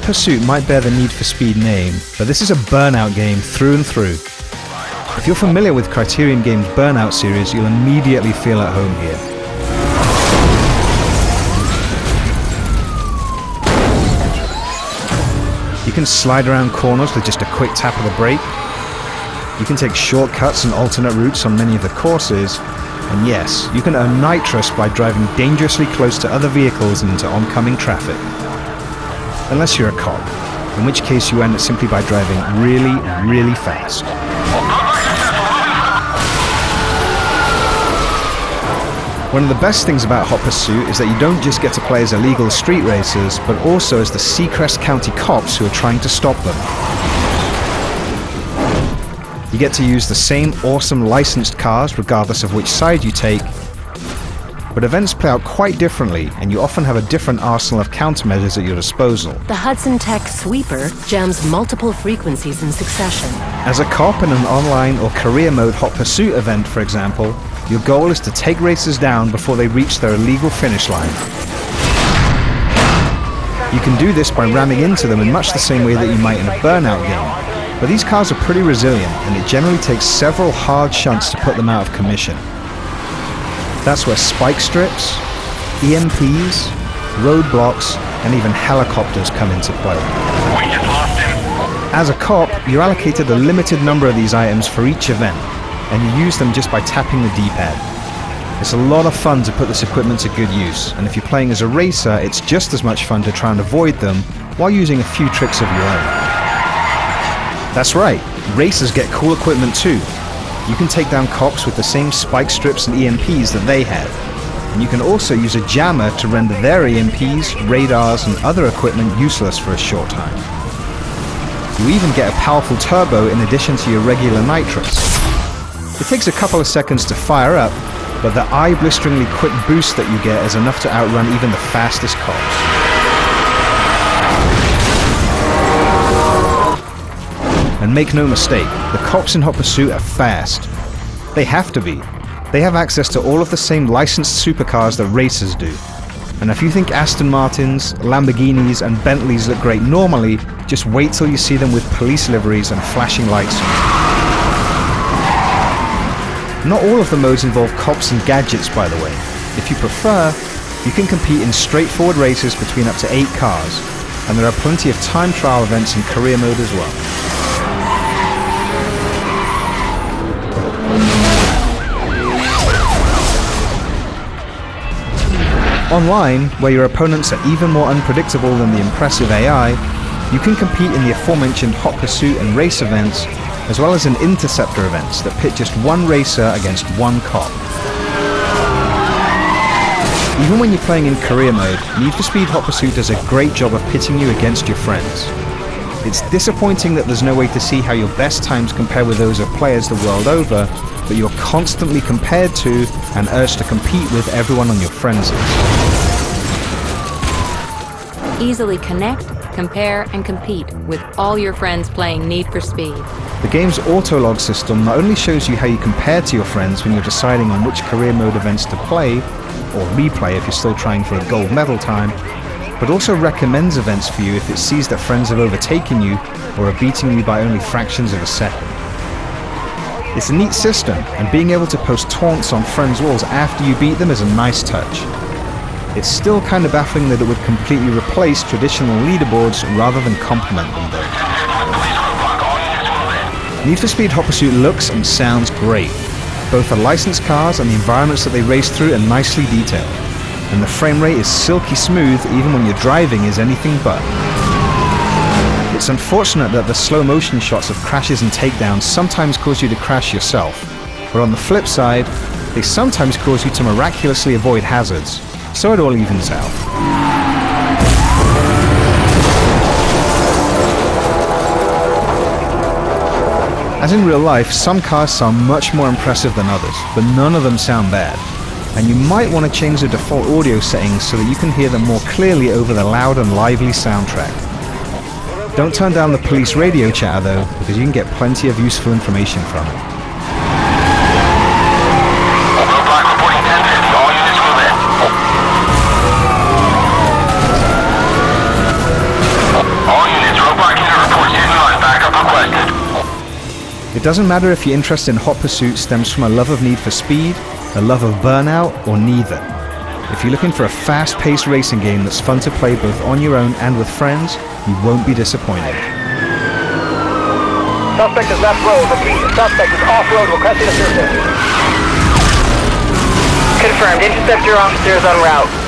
Pursuit might bear the Need for Speed name, but this is a burnout game through and through. If you're familiar with Criterion Games' Burnout series, you'll immediately feel at home here. You can slide around corners with just a quick tap of the brake. You can take shortcuts and alternate routes on many of the courses. And yes, you can earn nitrous by driving dangerously close to other vehicles and into oncoming traffic. Unless you're a cop, in which case you earn it simply by driving really, really fast. One of the best things about Hot Pursuit is that you don't just get to play as illegal street racers, but also as the Seacrest County cops who are trying to stop them. You get to use the same awesome licensed cars regardless of which side you take, but events play out quite differently, and you often have a different arsenal of countermeasures at your disposal. The Hudson Tech Sweeper jams multiple frequencies in succession. As a cop in an online or career mode Hot Pursuit event, for example, your goal is to take racers down before they reach their illegal finish line. You can do this by ramming into them in much the same way that you might in a Burnout game, but these cars are pretty resilient, and it generally takes several hard shunts to put them out of commission. That's where spike strips, EMPs, roadblocks, and even helicopters come into play. We just lost him. As a cop, you're allocated a limited number of these items for each event, and you use them just by tapping the D-pad. It's a lot of fun to put this equipment to good use, and if you're playing as a racer, it's just as much fun to try and avoid them while using a few tricks of your own. That's right, racers get cool equipment too. You can take down cops with the same spike strips and EMPs that they have, and you can also use a jammer to render their EMPs, radars, and other equipment useless for a short time. You even get a powerful turbo in addition to your regular nitrous. It takes a couple of seconds to fire up, but the eye-blisteringly quick boost that you get is enough to outrun even the fastest cops. And make no mistake, the cops in Hot Pursuit are fast. They have to be. They have access to all of the same licensed supercars that racers do. And if you think Aston Martins, Lamborghinis, and Bentleys look great normally, just wait till you see them with police liveries and flashing lights on. Not all of the modes involve cops and gadgets, by the way. If you prefer, you can compete in straightforward races between up to 8 cars, and there are plenty of time trial events in career mode as well. Online, where your opponents are even more unpredictable than the impressive AI, you can compete in the aforementioned Hot Pursuit and race events, as well as in interceptor events that pit just one racer against one cop. Even when you're playing in career mode, Need for Speed Hot Pursuit does a great job of pitting you against your friends. It's disappointing that there's no way to see how your best times compare with those of players the world over, but you're constantly compared to and urged to compete with everyone on your friends list. Easily connect, compare, and compete with all your friends playing Need for Speed. The game's autolog system not only shows you how you compare to your friends when you're deciding on which career mode events to play, or replay if you're still trying for a gold medal time, but also recommends events for you if it sees that friends have overtaken you or are beating you by only fractions of a second. It's a neat system, and being able to post taunts on friends' walls after you beat them is a nice touch. It's still kind of baffling that it would completely replace traditional leaderboards rather than complement them though. Need for Speed Hot Pursuit looks and sounds great. Both the licensed cars and the environments that they race through are nicely detailed, and the frame rate is silky smooth even when your driving is anything but. It's unfortunate that the slow motion shots of crashes and takedowns sometimes cause you to crash yourself, but on the flip side, they sometimes cause you to miraculously avoid hazards, so it all evens out. As in real life, some cars sound much more impressive than others, but none of them sound bad. And you might want to change the default audio settings so that you can hear them more clearly over the loud and lively soundtrack. Don't turn down the police radio chatter though, because you can get plenty of useful information from it. All It doesn't matter if your interest in hot pursuit stems from a love of Need for Speed, a love of Burnout, or neither. If you're looking for a fast-paced racing game that's fun to play both on your own and with friends, you won't be disappointed. Suspect is left road. Repeat, suspect is off-road requesting assistance. Confirmed. Interceptor officer is en route.